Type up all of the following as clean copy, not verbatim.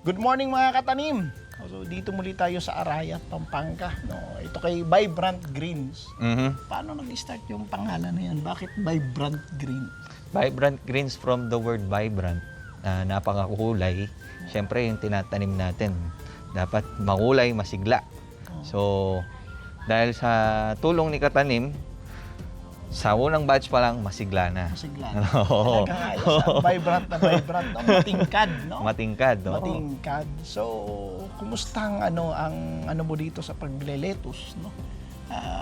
Good morning mga katanim. So dito muli tayo sa Arayat, Pampanga. No, ito kay Vibrant Greens. Paano nag-start yung pangalan na yan? Bakit Vibrant Green? Vibrant Greens from the word vibrant. Napakakulay. Siyempre yung tinatanim natin. Dapat makulay, masigla. So, dahil sa tulong ni Katanim, sa unang batch pa lang, masigla na. Masigla na. Talagang ayos. Vibrant na vibrant. No? Matingkad, no? Matingkad, no? Matingkad. So, kumusta ang ano mo dito sa pagleletus, no?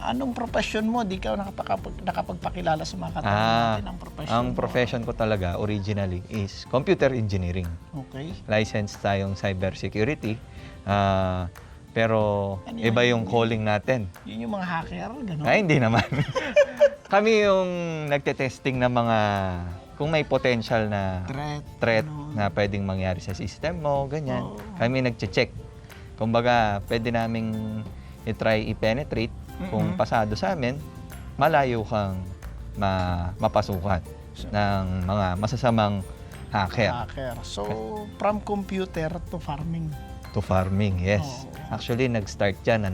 Anong profession mo? Di ka nakapagpakilala sa mga katanim natin ang profession Ang mo. profession ko talaga, originally, is computer engineering. Okay. Licensed tayong cybersecurity. Pero Ano iba yun? yung calling natin. Yun yung mga hacker, gano'n? Ay, hindi naman. Kami yung nagte-testing ng mga kung may potential na threat ano. na pwedeng mangyari sa system mo, ganyan. Oo. Kami nagche-check. Kumbaga, pwede naming i-try i-penetrate. Kung pasado sa amin, malayo kang mapasukan ng mga masasamang hacker. Hacker. So, from computer to farming. To farming, yes. Oo. Actually, nag-start dyan,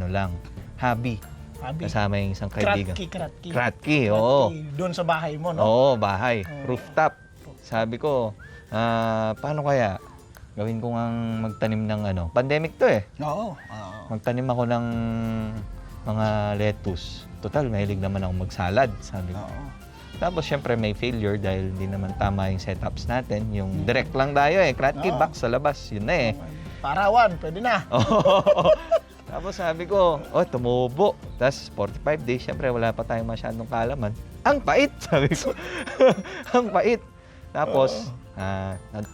hobby. Sabi, Kasama yung isang kaibigan. Kratki. Kratki, oo. Doon sa bahay mo, no? Oo, bahay. Oo. Rooftop. Sabi ko, paano kaya? Gawin ko ngang magtanim ng pandemic to eh. Oo. Magtanim ako ng mga lettuce. Total, mahilig naman ako magsalad, sabi ko. Oo. Tapos, syempre, may failure dahil hindi naman tama yung setups natin. Yung direct lang tayo eh. Kratki, Oo. box sa labas. Yun na eh. Parawan, pwede na. Tapos sabi ko, tumubo. Tapos 45 days, syempre wala pa tayong masyadong kaalaman. Ang pait, sabi ko. Ang pait. Tapos,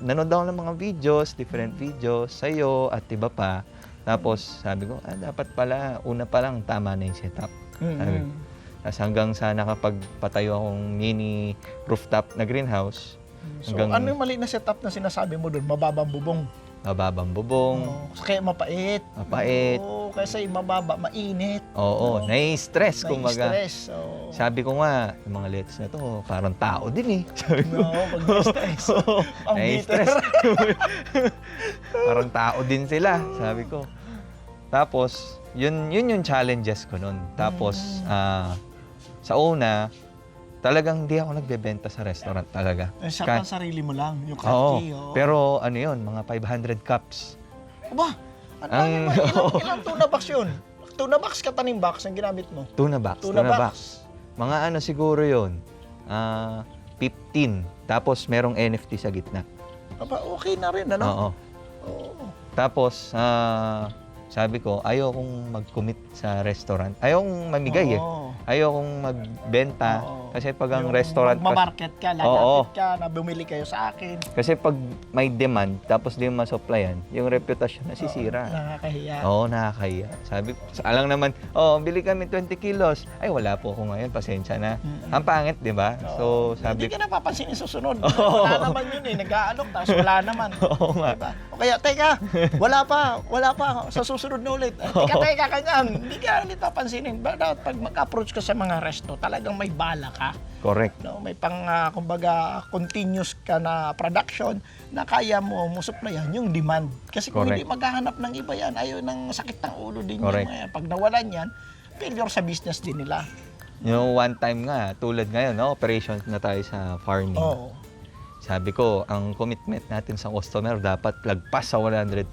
nanood ako ng mga videos, different videos, sa'yo at iba pa. Tapos sabi ko, dapat pala, una pa lang, tama na yung setup. Sabi ko. Tapos hanggang sa nakapagpatayo akong mini rooftop na greenhouse. So, ano yung mali na setup na sinasabi mo doon? Mababang bubong. Mababang bubong. Kaya mapait. Mapait. Oo, kasi mababa, mainit. Oo, nai-stress kumbaga. Nai-stress. Sabi ko nga, yung mga lettuce na to, parang tao din eh. Sabi ko, Pag na-stress. Ang nai-stress. bitter. Parang tao din sila, sabi ko. Tapos, yun yung challenges ko nun. Tapos, sa una, talagang hindi ako nagbebenta sa restaurant talaga. Sa sarili mo lang, yung Oo, kaki. pero mga 500 cups. Aba, ilang tuna box yun? Tuna box, katanim box ang ginamit mo? Tuna box. Tuna box. Mga siguro yun, 15. Tapos merong NFT sa gitna. Aba, okay na rin, ano? Oo. Oo. Tapos, sabi ko, ayaw kong mag-commit sa restaurant. Ayaw kong mamigay eh. Oo. Ayaw kong magbenta. Oo. Kasi pag ang Yung restaurant... magmamarket ka, lalapit ka, na bumili kayo sa akin. Kasi pag may demand, tapos di mo masupplyan, yung reputasyon nasisira. Nakakahiya. Oo, nakakahiya. Sabi ko, alang naman, bili kami 20 kilos. Ay, wala po ako ngayon, pasensya na. Ang pangit, di ba? So, Hindi sabi ka napapansin yung susunod. Wala naman yun eh. Nag-aalok, tapos wala naman. Oo nga. Diba? O kaya, teka, wala pa. Sa susunod na ulit. Teka, kanyan. Hindi ka ulit papansinin. Dapat pag mag-approach ka sa mga resto, talagang may bala ka. Correct. No, may kumbaga, continuous ka na production na kaya mo supplyan yung demand. Kasi kung Correct. hindi maghahanap ng iba yan, ayaw ng sakit ng ulo din Correct. yan. Pag nawalan yan, failure sa business din nila. Yung one time nga, tulad ngayon, operations na tayo sa farming. Oo. Sabi ko, ang commitment natin sa customer dapat lagpas sa 100%.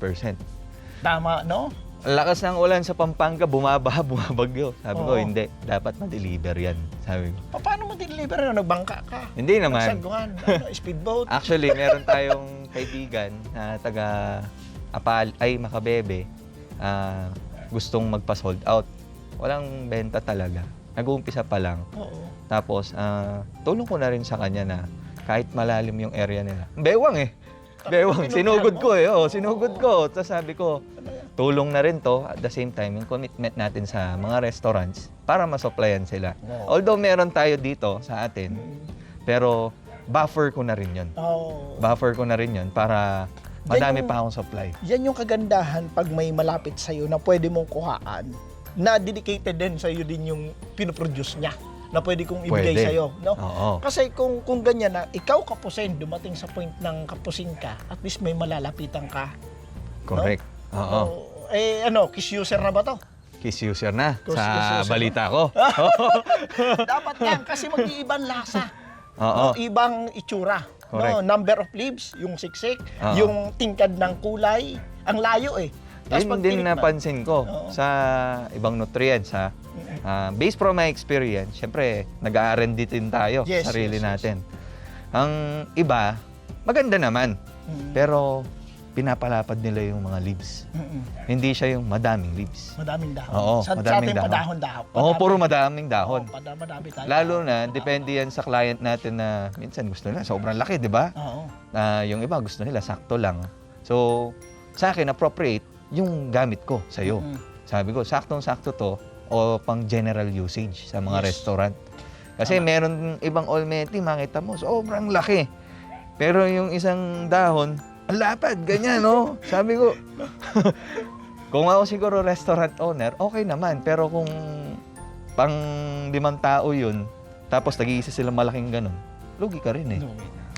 Tama, no? Ang lakas ng ulan sa Pampanga, bumabagyo. Sabi ko, Oo. hindi. Dapat ma-deliver yan. Sabi ko. Paano mo deliver na nagbangka ka? Hindi naman. Nagsaguhan, speedboat. Actually, meron tayong kaibigan na taga Makabebe. Gustong magpa-sold out. Walang benta talaga. Nag-uumpisa pa lang. Oo. Tapos, tulong ko na rin sa kanya na kahit malalim yung area nila. Bewang eh. Bewang. Sinugod ko eh. Sinugod ko. Tapos sabi ko, tulong na rin to at the same time yung commitment natin sa mga restaurants para masupplyan sila. Wow. Although meron tayo dito sa atin, pero buffer ko na rin yun. Oo. Buffer ko na rin yun para madami pa akong supply. Yan yung kagandahan pag may malapit sa'yo na pwede mong kuhaan, na dedicated din sa'yo din yung pinoproduce niya, na pwede kong ibigay Pwede. sa'yo. No? Oo. Kasi kung ganyan na, ikaw kapusin, dumating sa point ng kapusin ka, at least may malalapitan ka Correct. Oo. No? Kiss user na ba to? Kiss user na Kiss sa user balita ko. Dapat yan, kasi mag-iibang lasa. Oo. No? Ibang itsura. Correct. No? Number of leaves, yung siksik, Oo. yung tingkad ng kulay, ang layo eh. Tapos Yun pag din tinikman- napansin ko Oo. sa ibang nutrients ha. Based from my experience, syempre nag-R&D din tayo Yes, sa sarili yes, yes. natin. Ang iba, maganda naman, pero pinapalapad nila yung mga leaves. Hindi siya yung madaming leaves. Madaming dahon. Oo, sa madaming atin dahon. padahon-dahon. Oo, puro madaming dahon. Madami tayo. Lalo na, depende yan sa client natin na minsan gusto nila sobrang laki, di ba? Oo. Yung iba gusto nila sakto lang. So, sa akin, appropriate yung gamit ko sa'yo. Sabi ko, saktong-sakto to o pang general usage sa mga Yes. restaurant. Kasi meron ibang olmeti, makita mo, sobrang laki. Pero yung isang dahon, ang lapad, ganyan, no? Sabi ko, kung ako siguro restaurant owner, okay naman. Pero kung pang 5 tao yun, tapos nag-iisa silang malaking ganun, lugi ka rin eh.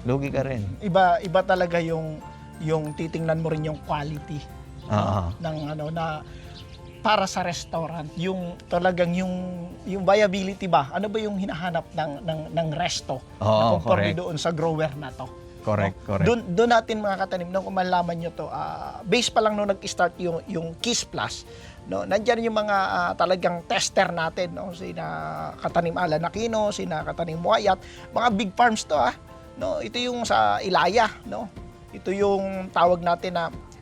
Lugi ka rin. Iba talaga yung titingnan mo rin yung quality Oo. ng na para sa restaurant, yung talagang yung viability ba? Ano ba yung hinahanap ng resto na Oo, conforme correct. doon sa grower na to? Correct, correct. Doon natin mga katanim, nung malaman nyo to, base pa lang nung nag-start yung Kiss Plus, no, nandiyan yung mga talagang tester natin, no, sina Katanim Alan Aquino, sina Katanim Muayat, mga big farms to, no, ito yung sa Ilaya, no, ito yung tawag natin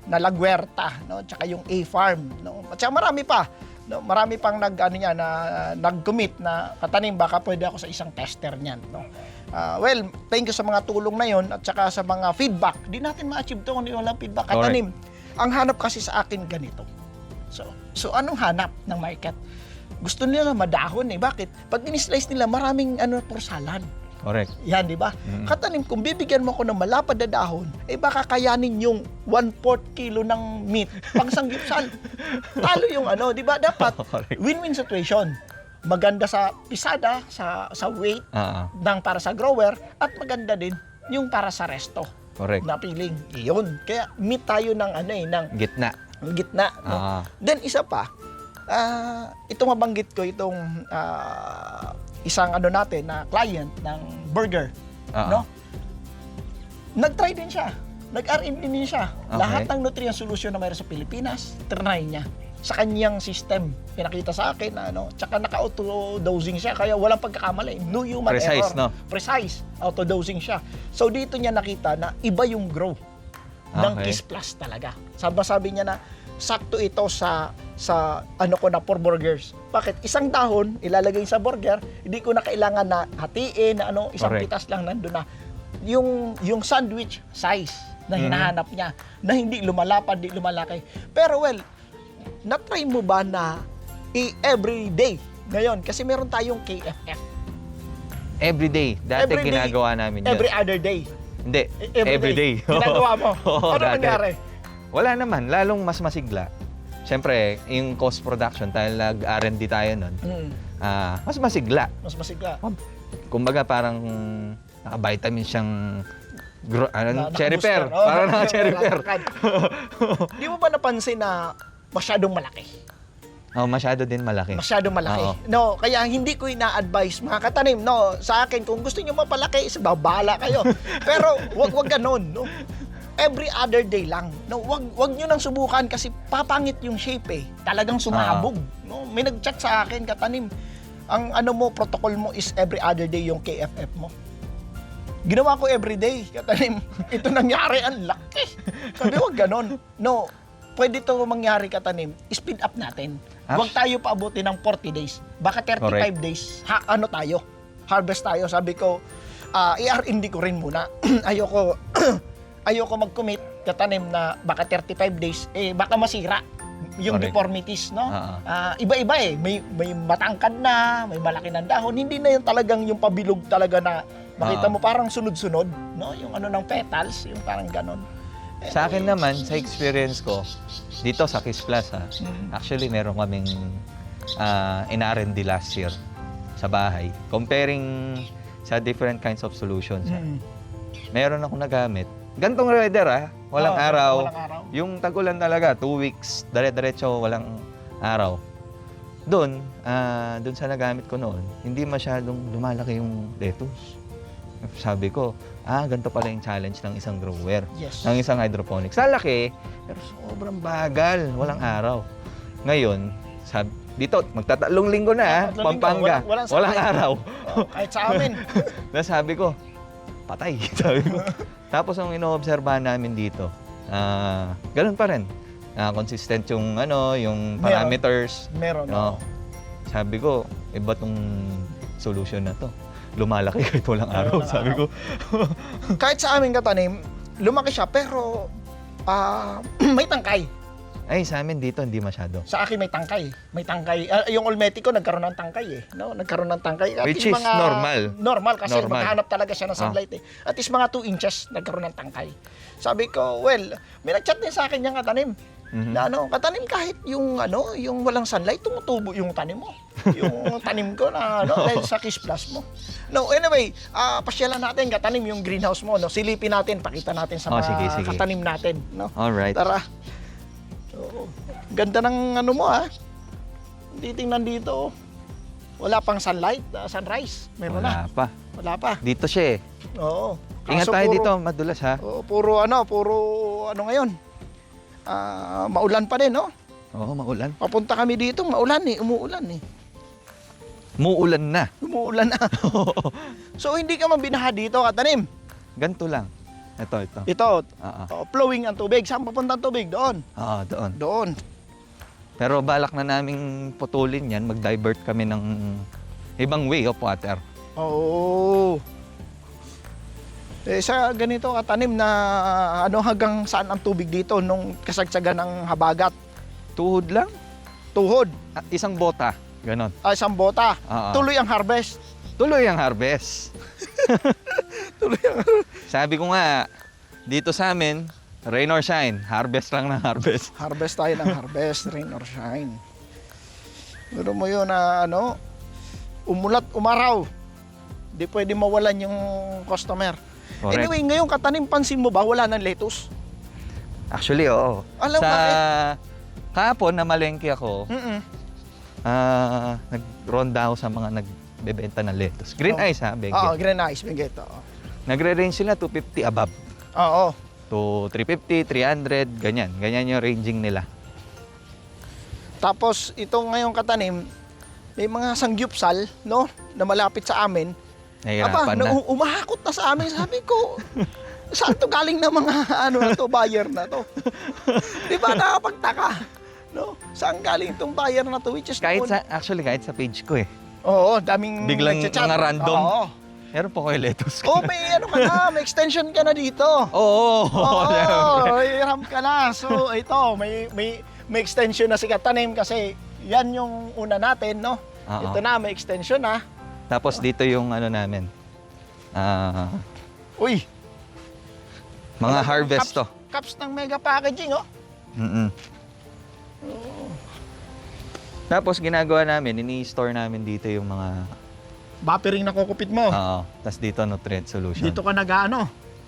na La Huerta, no, tsaka yung A-Farm, no, at saka marami pa, no, marami pang nag-commit na Katanim, baka pwede ako sa isang tester niyan, no. Well, thank you sa mga tulong na yon at saka sa mga feedback. Di natin ma-achieve to kung walang feedback. Katanim, ang hanap kasi sa akin ganito. So anong hanap ng market? Gusto nila madahon eh. Bakit? Pag in-slice nila, maraming pursalan. Correct. Yan, di ba? Katanim, kung bibigyan mo ko ng malapad na dahon, baka kayanin yung 1/4 kilo ng meat pang sanggipsal. Talo yung di ba? Dapat Correct. win-win situation. Maganda sa pisada, sa weight, ng para sa grower, at maganda din yung para sa resto. Correct. Na piling. Iyon. Kaya meet tayo ng ng Gitna. gitna. No? Then isa pa, ito mabanggit ko itong isang natin na client ng burger, no? Nag-try din siya. Nag-R&D din siya. Okay. Lahat ng nutrient solution na mayroon sa Pilipinas, trinay niya. Sa kanyang system, pinakita sa akin na tsaka naka-auto-dosing siya, kaya walang pagkakamali. No human Precise, error. no? Precise. Auto-dosing siya. So dito niya nakita na iba yung grow ng Okay. Kiss Plus talaga. Sabi niya na sakto ito sa ko na for burgers. Bakit? Isang dahon ilalagay sa burger, hindi ko na kailangan na hatiin na isang Correct. pitas lang nandun na. Yung sandwich size na hinahanap niya na hindi lumalapad, hindi lumalaki. Pero well, na-try mo ba na everyday ngayon? Kasi meron tayong KFF. Everyday. Dati Everyday. ginagawa namin yun. Every other day. Hindi. Everyday. Ginagawa mo. Oo, Ano dati. nangyari? Wala naman. Lalong mas masigla. Siyempre, yung cost production, dahil nag-R&D tayo nun, mas masigla. Mas masigla. Kumbaga parang naka-vitamin siyang cherry Naka-booster. pear. Parang naka-cherry pear. Di mo ba napansin na masyadong malaki? Masyado din malaki. Masyadong malaki. Oo. No, kaya hindi ko ina-advise mga katanim, no, sa akin kung gusto niyo mapalaki, babala kayo. Pero wag ganoon, no. Every other day lang. No, wag niyo nang subukan kasi papangit yung shape eh. Talagang sumabog, no. May nag-chat sa akin, katanim. Ang protocol mo is every other day yung KFF mo. Ginawa ko every day, katanim. Ito nangyari, ang laki. Sabi, wag ganon. No, pwede to mangyari, katanim. Speed up natin. Huwag tayo paabutin ng 40 days. Baka 35 Correct. days. Tayo? Harvest tayo. Sabi ko, i-R&D ko rin muna. ayoko mag-commit, katanim na baka 35 days, baka masira yung Correct. deformities, no? Iba-iba eh. May matangkad na, may malaki ng dahon. Hindi na yung talagang yung pabilog talaga na makita mo parang sunod-sunod, no? Yung ng petals, yung parang ganon. Sa akin naman, sa experience ko, dito sa Kiss Plus, actually meron kaming in-R&D last year sa bahay. Comparing sa different kinds of solutions. Meron akong nagamit Gantong weather walang Oo, araw. Walang araw. Yung tag-ulan talaga, 2 weeks, dire-diretso, walang araw. Doon sa nagamit ko noon, hindi masyadong lumalaki yung lettuce. Sabi ko, ganito pala yung challenge ng isang grower, Yes. ng isang hydroponics. Sa laki, pero sobrang bagal, walang araw. Ngayon, dito, magtatalong linggo na, Tatlong linggo, Pampanga, walang walang sakay. araw. Kahit sa amin. Sabi ko, patay. Sabi ko. Tapos ang inoobserbahan namin dito, ganun pa rin. Consistent yung yung Meron. parameters. Meron. No? Sabi ko, iba tong solution na to. Lumalaki kahit walang araw. Walang Sabi ko, Kahit sa amin katanim, lumaki siya pero may tangkay. ay sa amin dito hindi masyado. Sa akin may tangkay. May tangkay. Yung Olmetico nagkaroon ng tangkay No? Nagkaroon ng tangkay. At Which least is normal. Normal kasi Normal. maghahanap talaga siya ng sunlight At least mga 2 inches nagkaroon ng tangkay. Sabi ko, well, may nag-chat din sa akin yung katanim. Na katanim kahit yung yung walang sunlight, tumutubo yung tanim mo. Yung tanim ko na dahil sa Kiss Plus mo. No, anyway, pasyalan natin katanim yung greenhouse mo, Silipin natin, pakita natin sa mga sige. katanim natin, Alright. Tara. Oo. Ganda ng mo Titingnan dito. Wala pang sunlight, sunrise. Meron Wala na. pa. Wala pa. Dito siya Oo. Ingat Kaso tayo puro- dito, madulas ha. Puro ngayon. Maulan pa din, Oo, maulan. Papunta kami dito, umuulan Muulan na. Umuulan na. So hindi ka man binaha dito, katanim. Ganto lang. Ito. Ito, Oo. flowing ang tubig. Saan papunta ang tubig? Doon. Oo, doon. Doon. Pero balak na naming putulin yan, mag-divert kami ng ibang way of water. Oo. Sa ganito katanim na hanggang saan ang tubig dito nung kasagsagan ng habagat? Tuhod lang. Tuhod. Isang bota. Ganon. Isang bota. Oo. Tuloy ang harvest. Tuloy ang harvest. Tuloy ang Sabi ko nga, dito sa amin, rain or shine, harvest lang ng harvest. Harvest tayo ng harvest, rain or shine. Pero mo yun na umulat, umaraw. Di pwede mawalan yung customer. Correct. Anyway, ngayon katanim, pansin mo ba wala ng lettuce? Actually, oo. Alam sa bakit? kahapon na malengke ako, Mm-mm. nag-ronda ako sa mga nagbebenta ng lettuce. Green Oh. Eyes ha, Bengue. Oo, green ice, Bengueto. Nagre-range sila 250 above. Oo. To 350, 300, ganyan. Ganyan yung ranging nila. Tapos ito ngayong katanim, may mga sangyupsal, na malapit sa amin. Nahihirapan na. Umahakot na sa amin. Sabi ko, saan to galing na mga buyer na to? Di ba nakapagtaka? Saan galing itong buyer na to? Which is Kahit noon. kahit sa page ko Oo, daming Biglang nagchat-chat. mga random. Oo. Meron po kayo lettuce. May extension ka na dito. Oo. Oo, hiram ka na. So ito, may extension na si katanim kasi yan yung una natin, Oo. Ito na, may extension na. Tapos dito yung namin. Uy, Mga harvest to. Caps ng mega packaging, Mm-mm. Tapos ginagawa namin, ini-store namin dito yung mga Buffering na kukupit mo. Tapos dito nutrient solution. Dito ka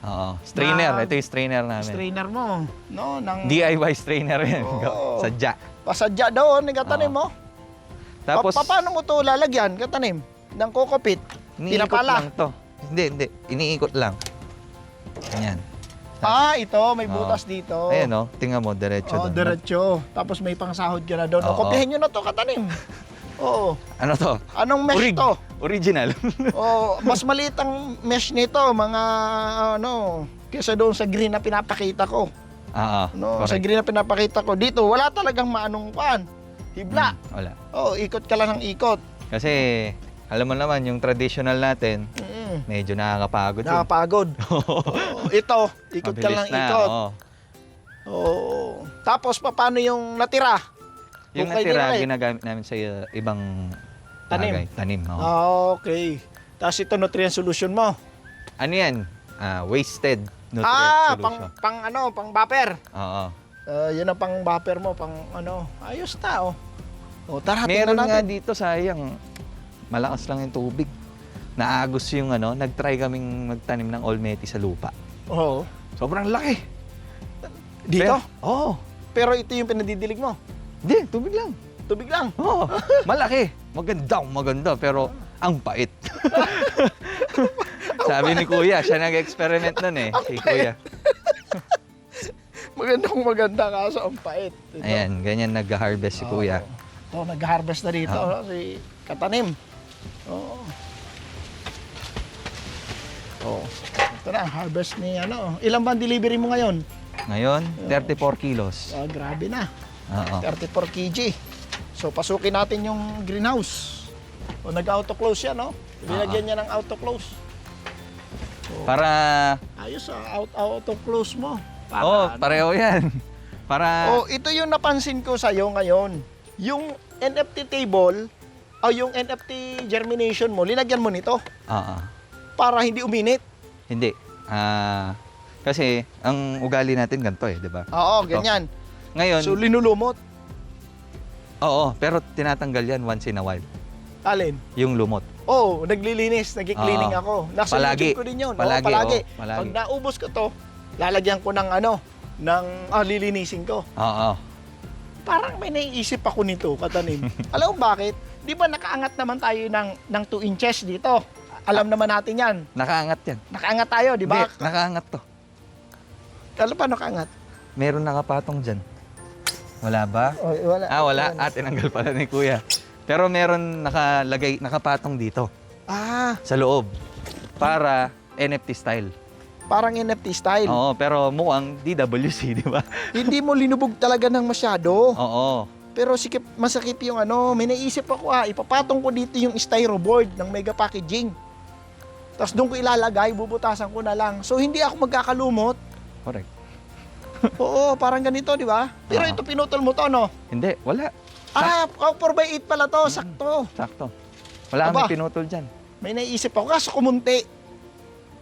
Oo. Strainer, Na- ito yung strainer namin. strainer mo, ng DIY strainer yan. Oo. Sadya. pasadya doon, katanim mo. Tapos Paano mo to lalagyan, katanim? Ng kukupit. iniikot pinapala. lang to. Hindi. Iniikot lang. Ganyan. Ito, may Oo. butas dito. Ayan tingnan mo, diretso doon. Diretso. Tapos may pangsahod ka na doon. Oo. Kopyahin nyo na to, katanim. Oo. Ano to? Anong mesh to? Original. Mas maliit ang mesh nito, mga kaysa doon sa green na pinapakita ko. Sa Correct. green na pinapakita ko. Dito, wala talagang maanong hibla. Wala. Ikot ka lang ng ikot. Kasi, alam mo naman, yung traditional natin, medyo nakakapagod yun. Nakapagod. Ito, ikot ka Mabilis lang na, ikot. oo. Tapos, paano yung natira? Yung Bukay natira, nila ginagamit namin sa ibang Tanim. bagay. Tanim. Oo. Okay. Tapos ito, nutrient solution mo. Ano yan? Wasted nutrient solution. Pang buffer. Oo. Yun ang pang buffer mo, ayos na, tara, Meron tingnan nga natin. dito, sayang. Malakas lang yung tubig. Naagos yung nag-try kaming magtanim ng olmeti sa lupa. Oo. Sobrang laki. Dito? Oo. Pero ito yung pinadidilig mo. Hindi, tubig lang. Tubig lang. Oo. Malaki. Maganda, pero ang pait. Sabi ni Kuya, siya nag-experiment nun eh. Si Kuya. Maganda kaso ang pait. Ito. Ayan, ganyan nag-harvest si Kuya. Ito, nag-harvest na dito si Katanim. Oo. Oh. Ito na, harvest ni ano. Ilan ba ang delivery mo ngayon? Ngayon, 34 kilos. Grabe na. Oo. 34 kg. So, pasukin natin yung greenhouse. O, nag-auto-close yan, no? Binagyan niya ng auto-close. Para... Ayos, auto-close mo. pareho yan. Para... Ito yung napansin ko sa'yo ngayon. Yung NFT table, o yung NFT germination mo, linagyan mo nito Oo. para hindi uminit. Hindi. Kasi, ang ugali natin ganito eh, di ba? Oo, ganyan. Ngayon, So, linulumot. oo, pero tinatanggal yan once in a while. Alin? Yung lumot. Naglilinis, nag-cleaning Oo. ako. Nasa Palagi. YouTube ko din yun. Palagi, Palagi. oo, palagi. Pag naubos ko to, lalagyan ko ng lilinisin ko. Oo. Parang may naiisip ako nito, Katanim. Alam mo bakit? Di ba nakaangat naman tayo ng 2 inches dito? Alam naman natin yan. Nakaangat yan. Nakaangat tayo, di ba? Hindi, nakaangat to. Alam pa nakaangat? Meron nakapatong dyan. Wala ba? Wala. Wala. Tinanggal pala ni Kuya. Pero meron nakapatong dito sa loob para NFT style. Parang NFT style. Oo, pero mukhang DWC, di ba? Hindi mo linubog talaga ng masyado. Oo. Pero masakit yung may naisip ako ipapatong ko dito yung styro board ng mega packaging. Tapos doon ko ilalagay, bubutasan ko na lang. So hindi ako magkakalumot. Correct. Oo, parang ganito, di ba? Pero ito pinutol mo to, no? Hindi, wala. 4x8 pala to, sakto. Sakto. Wala Aba. kami pinutol dyan. May naisip ako, kaso kumunti.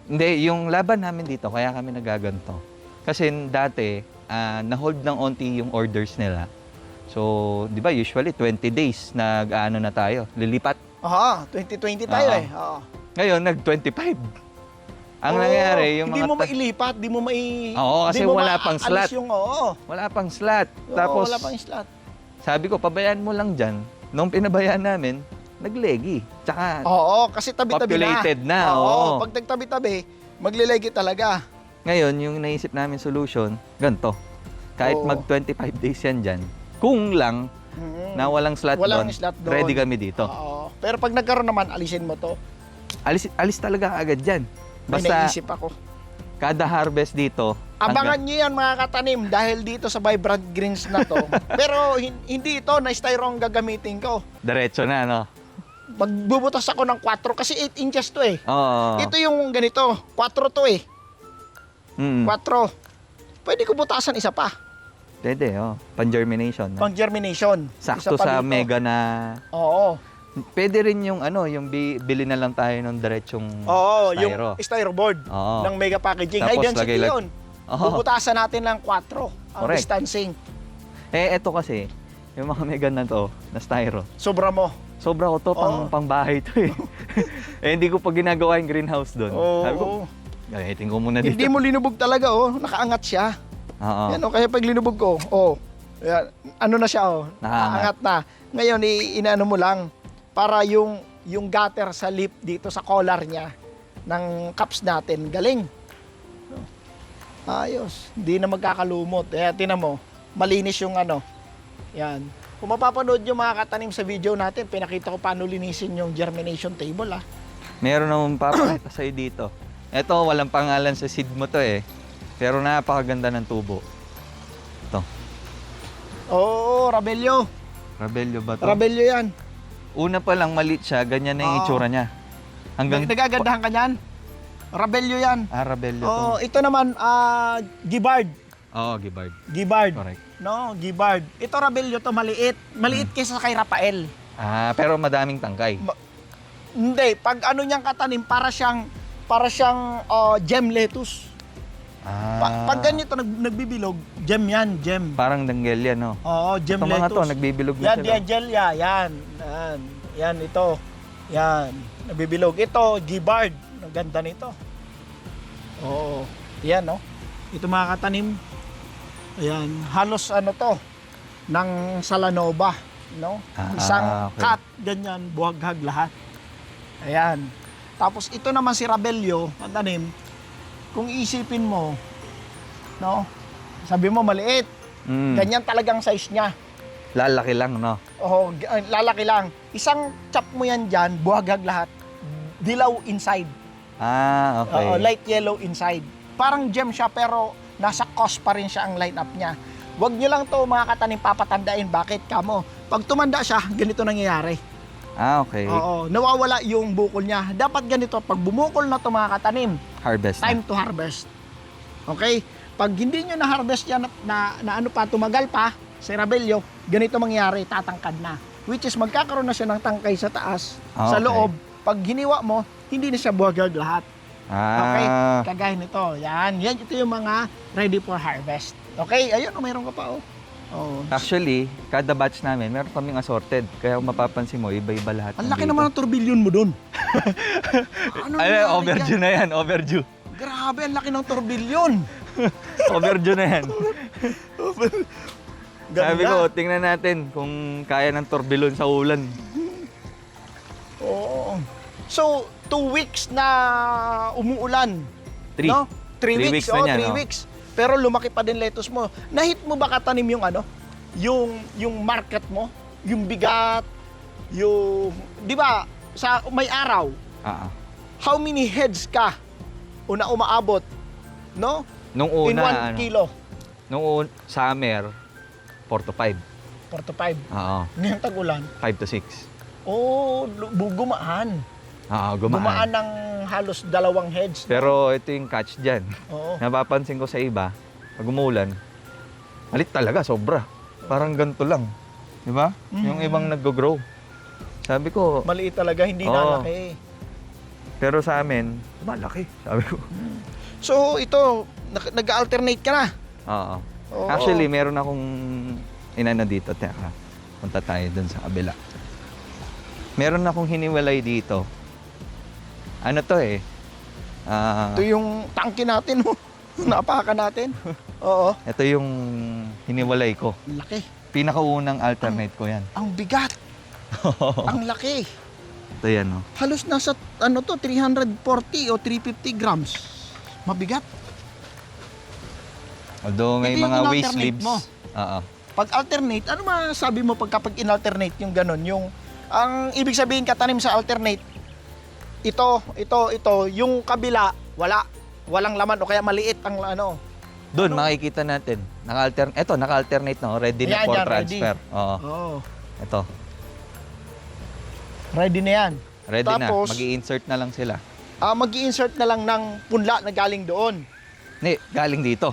Hindi, yung laban namin dito, kaya kami nagaganto. Kasi dati, na-hold ng onti yung orders nila. So, di ba, usually 20 days nag-ano na tayo, lilipat. 2020 tayo Oo. eh. Oo. Ngayon, nag-25. Ang nangyari, yung hindi mga... mo mailipat, di mo Oo, kasi di mo wala pang slot. maalis yung, Wala pang slot. Oo, Tapos, wala pang slot. sabi ko, pabayaan mo lang dyan. Nung pinabayaan namin, naglegi. Tsaka, Oo, kasi tabi-tabi populated na. Oo, Oo. pag nagtabi-tabi, maglilegi talaga. Ngayon, yung naisip namin solution, ganito. Kahit Oo. mag-25 days yan dyan, kung lang na walang slot Walang doon, slot doon. ready kami dito. Oo. Pero pag nagkaroon naman, alisin mo to. Alis talaga agad dyan. May Basta naisip ako. kada harvest dito, Abangan nyo yan mga katanim dahil dito sa Vibrant Greens na to. Pero hindi ito na styro ang gagamitin ko. diretso na, no? Magbubutas ako ng 4 kasi 8 inches to eh. Oo. Ito yung ganito, 4 to eh. 4. Pwede ko butasan isa pa. Pwede, pan-germination. Pang germination. Sakto Isa pa sa dito. mega na... Oo. Pwede rin yung yung bili na lang tayo ng diretsong Oo, styro. yung styro board Oo. ng mega packaging. Tapos High density lagay- yun. Oo. Bubutasan natin ng 4 ang Correct. distancing. Eto kasi, yung mga mega na to, na styro, Sobra mo. sobra ko to, pang bahay to eh. Hindi ko pa ginagawa yung greenhouse doon. Sabi ko, Oo. gamitin ko muna dito. Hindi mo linubog talaga nakaangat siya. Oo. Yan kaya pag linubog ko, yan, ano na siya Nakaangat. nakaangat na. Ngayon inaano mo lang para yung gutter sa lip dito sa collar niya ng cups natin, galing. Ayos, hindi na magkakalumot. Tinan mo, malinis yung yan. Kung mapapanood yung mga katanim sa video natin, pinakita ko paano linisin yung germination table Meron naman papakita sa'yo dito. Ito, walang pangalan sa seed mo to eh. Pero napakaganda ng tubo. Ito. Oo, Rabello. Rabello ba to? Rabello yan. Una pa lang maliit siya, ganyan na yung Oo. itsura niya. Hanggang... Nagagandahan ka niyan. Rabello yan. Rabello to. Oo, ito naman, Gibard. Oo, Gibard. Gibard. Correct. No, Gibard. Ito Rabello to, maliit. Maliit kaysa kay Rafael. Pero madaming tangkay. Hindi, pag niyang katanim, para siyang gem lettuce. Pag ganito nagbibilog, gem yan, gem. Parang danggel yan, no? Oo, gem Ito mga lettuce. to, nagbibilog na Yan, sila. diagelia, yan. Yan, ito. Yan, nagbibilog. Ito, Gibard. Ang ganda nito. Oo. Ayan, no? Ito mga katanim. Ayan, halos ano to, ng Salanova, no? Isang okay. cut, ganyan, buhaghag lahat. Ayan. Tapos ito naman si Rabello, katanim, kung iisipin mo, no? Sabi mo maliit, ganyan talagang size niya. Lalaki lang, no? Oh, lalaki lang. Isang chop mo yan dyan, buhaghag lahat. Dilaw inside. Okay. Oo, light yellow inside. Parang gem siya pero nasa cost pa rin siya ang lineup niya. Huwag nyo lang to mga katanim papatandain. Bakit kamo? Pag tumanda siya, ganito nangyayari. Okay. Oo, nawawala yung bukol niya. Dapat ganito, pag bumukol na to mga katanim, Harvest time to harvest. Okay? Pag hindi nyo na-harvest yan na ano pa, tumagal pa, si Rabello, ganito mangyayari, tatangkad na. Which is magkakaroon na siya ng tangkay sa taas, sa Okay. loob. Pag hiniwa mo, hindi na siya buhaghag lahat. Okay? Ah, Kagaya nito. Yan. Yan, ito yung mga ready for harvest. Okay? Ayun, mayroon ka pa, oh. Oh. actually, kada batch namin, meron kaming assorted. Kaya kung mapapansin mo, iba-iba lahat. Ang laki naman ng turbilyon mo dun. Ano nangyari Overdue dyan? na yan, overdue. Grabe, ang laki ng turbilyon. Overdue na yan. Sabi Ganda. ko, tingnan natin kung kaya ng torbilon sa ulan. Oo. So, 2 weeks na umuulan. 3. No? 3 Three weeks. weeks na Oh, niyan, 3 no? weeks. Pero lumaki pa din lettuce mo. Nahit mo ba katanim yung ano? Yung market mo? Yung bigat? Yung, di ba, sa may araw, Ah, how many heads ka una umaabot? No? Nung In una, 1 kilo. summer, 4 to 5. 4 to 5. Oo, Ngayong tag-ulan. 5 to 6. Oh, gumaan. Oo, Gumaan gumaan. ng halos 2 heads. Pero ito yung catch dyan. Oo. Napapansin ko sa iba, pag umulan, malit talaga, sobra. Parang ganito lang. Di ba? Yung ibang nag-grow. Sabi ko, Maliit talaga, hindi Oo. nalaki. pero sa amin, malaki. Sabi ko. So, ito, nag-alternate ka na. Oo. Oo. Actually, meron akong inano dito. Teka, punta tayo dun sa kabila. Meron akong hiniwalay dito. Ano to eh? Ito yung tangke natin, oh. Napaka natin. Oo. Ito yung hiniwalay ko. Laki. Pinakaunang alternate ko yan. Ang bigat. Ang laki. Ito yan, no? Halos nasa, ano to, 340 o 350 grams. Mabigat. Although may Ito yung mga waste in-alternate leaves. mo. Oo. Pag alternate, ano masabi mo pag in-alternate yung ganun? Yung, ang ibig sabihin katanim sa alternate, ito, yung kabila, walang laman o kaya maliit ang ano. Doon makikita natin. Naka-alternate no, ready na Yan, for yan, transfer. Oo. Oh, Ito. ready na yan. Ready Tapos, na. Magi-insert na lang sila. Mag-i-insert na lang ng punla na galing doon. Hindi, galing dito.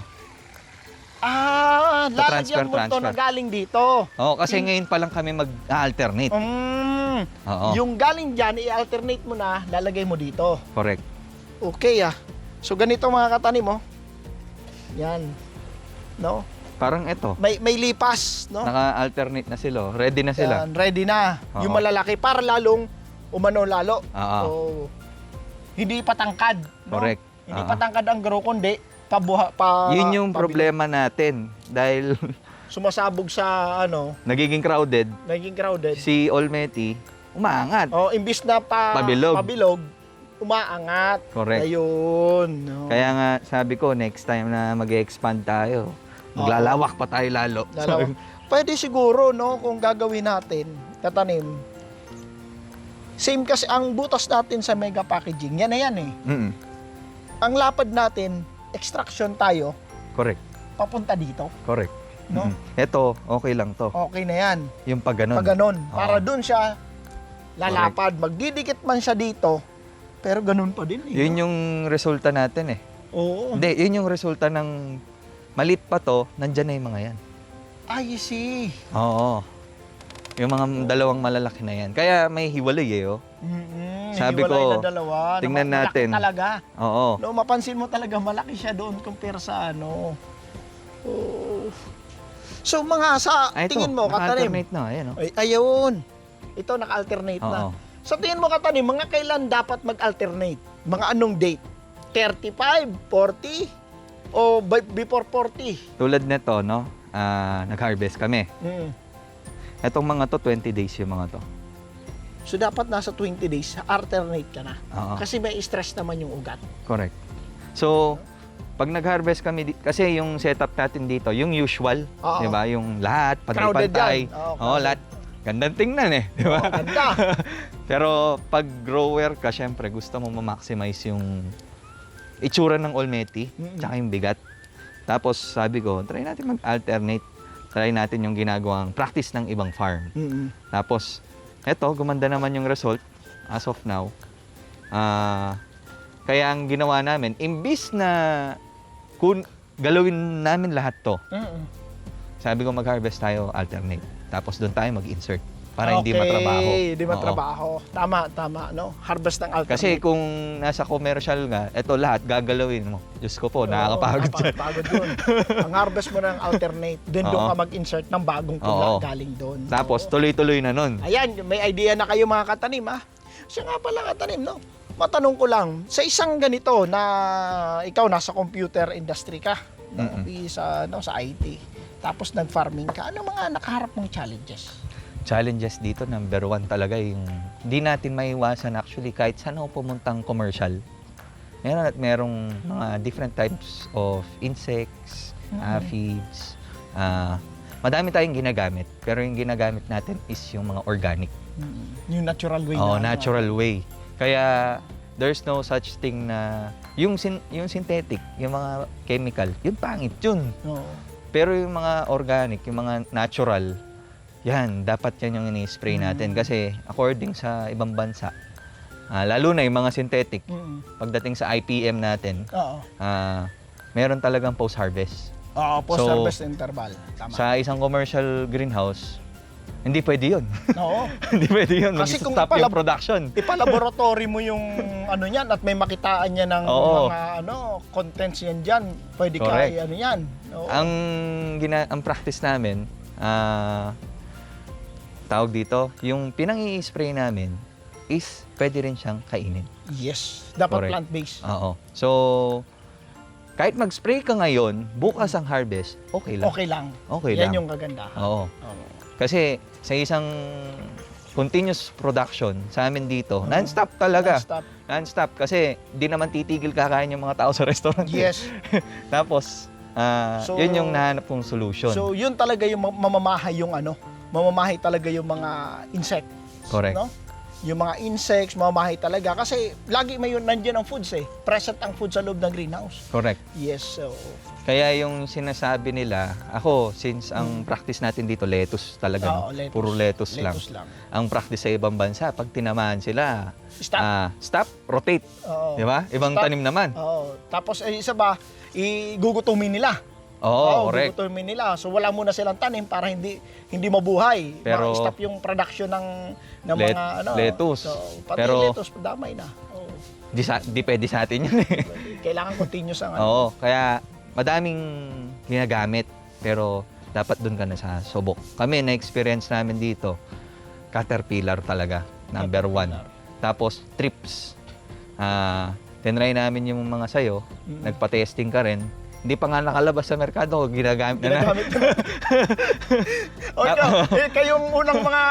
Lalagyan mo to transfer. na galing dito. Oo, kasi ngayon pa lang kami mag-alternate. Oo. Yung galing dyan, i-alternate mo na, lalagay mo dito. Correct. Okay So ganito mga katanim, oh. Yan. No? Parang ito. May lipas, no? Naka-alternate na sila. Oh. Ready na sila. Yan, ready na. Oo. Yung malalaki para lalong umano lalo. Oo. So, hindi patangkad, no? Correct. Hindi Oo. patangkad ang grow kundi Yun yung problema natin. Dahil sumasabog sa ano, nagiging crowded, naging crowded. si Olmeti, umaangat. Oh, imbis na pabilog, umaangat. Correct. Ayun. No? Kaya nga, sabi ko, next time na mag-expand tayo, maglalawak pa tayo lalo. Dalawa. Pwede siguro, no, kung gagawin natin, katanim, same kasi ang butas natin sa mega packaging, yan na yan eh. Mm-mm. Ang lapad natin, extraction tayo, Correct. papunta dito. Correct. No? Ito, okay lang to. Okay na yan. Yung pag ganun. Pag ganon. Oo. Para dun siya lalapad. Magdidikit man siya dito, pero ganun pa din eh. Yun yung resulta natin eh. Oo. Hindi, yun yung resulta ng malit pa to, nandyan na yung mga yan. I see. Oo. Yung mga dalawang malalaki na yan. Kaya may hiwalay eh, oh. Sabi Hiwalay ko, na dalawa. tingnan Malaki natin. talaga. Oo. No, mapansin mo talaga malaki siya doon compare sa ano. Oh. So mga sa Ay, ito, tingin mo katanim. naka-alternate na, ayan oh. Ay, ayun. Ito naka-alternate na. Oo. Sa tingin mo katanim, mga kailan dapat mag-alternate? Mga anong date? 35, 40, O before 40? Tulad nito, no? Nag-harvest kami. Mm. Etong mga to, 20 days yung mga to. So dapat nasa 20 days, alternate ka na. Oo. Kasi may stress naman yung ugat. Correct. So, pag nag-harvest kami, kasi yung setup natin dito, yung usual, Oo. di ba? Yung lahat, Crowded pantay-pantay. yan. Oo, Oo, crowded. lahat. Gandang tingnan eh, di ba? Ganda. Pero pag grower ka, syempre gusto mo ma-maximize yung itsura ng Olmeti, tsaka yung bigat. Tapos sabi ko, try natin mag-alternate. Try natin yung ginagawang practice ng ibang farm. Mm-mm. Tapos, eto, gumanda naman yung result as of now. Kaya ang ginawa namin, imbis na galawin namin lahat to, Mm-mm. sabi ko mag-harvest tayo alternate. Tapos doon tayo mag-insert para hindi matrabaho. Hindi Oo. matrabaho. Tama, no? Harvest ng alternate. Kasi kung nasa commercial nga, eto lahat gagalawin mo. Diyos ko po, nakakapagod dyan. Nakakapagod yun. Ang harvest mo ng alternate, then doon Oo. ka mag-insert ng bagong punla Oo. galing doon. Tapos Oo. tuloy-tuloy na nun. Ayan, may idea na kayo mga katanim, ha? Siya nga pala katanim, no? Matanong ko lang, sa isang ganito na ikaw nasa computer industry ka, no? Sa IT, tapos nag-farming ka, ano mga nakaharap mong challenges? Challenges dito, number one talaga yung hindi natin maiwasan actually kahit saan ako pumuntang commercial. Meron at merong mga different types of insects, aphids. Madami tayong ginagamit, pero yung ginagamit natin is yung mga organic. Yung natural way Oh, na. natural way. Kaya there's no such thing na yung synthetic, yung mga chemical, yung pangit yun. Oo. Pero yung mga organic, yung mga natural, yan, dapat yan yung ini-spray natin. Kasi according sa ibang bansa, lalo na yung mga synthetic, pagdating sa IPM natin, Oo. meron talagang post-harvest. Oo, post-harvest interval. Tama. Sa isang commercial greenhouse, hindi pwede yun. Oo. Hindi pwede yun. Kasi kung Mag-stop yung production. Ipalaboratory mo yung ano niyan at may makitaan niya ng Oo. mga contents yan diyan. Pwede Correct. ka yan. Oo. Ang practice namin, tawag dito, yung pinang-i-spray namin is pwede rin siyang kainin. Yes. Dapat Correct. plant-based. Oo. So, kahit mag-spray ka ngayon, bukas ang harvest, okay lang. Okay lang. Okay Yan lang. yung kagandahan. Oo. Oo. Kasi sa isang continuous production sa amin dito, non-stop talaga. Non-stop. Non-stop kasi di naman titigil kakain yung mga tao sa restaurant. Yes. Tapos, So, yun yung nahanap kong solution. So, yun talaga yung mamamahay yung mamamahay talaga yung mga insect. Correct. No? Yung mga insects, mamamahay talaga. Kasi lagi may nandiyan ang foods eh. Present ang food sa loob ng greenhouse. Correct. Yes, so... Kaya yung sinasabi nila, ako, since ang practice natin dito, lettuce talaga. Oo, lettuce. Puro lettuce lang. Ang practice sa ibang bansa, pag tinamaan sila, Stop. Stop, rotate. Oo. Di ba? Ibang Stop. tanim naman. Oo. Tapos, isa ba, igugutumin nila. Oo, correct. Gugutumin nila. So, wala muna silang tanim para hindi mabuhay. Pero- Ma-stop yung production ng mga lettuce. So, pati Pero- lettuce, damay na. Oo. Di pwede sa atin yun eh. Kailangan continuous ang Oo, kaya madaming ginagamit, pero dapat doon ka na sa subok. Kami, na-experience namin dito, caterpillar talaga, number one. Tapos, trips. Tinry namin yung mga sayo, nagpa-testing ka rin. Hindi pa nga nakalabas sa merkado, ginagamit na Ginagamit ko. Kayong unang mga,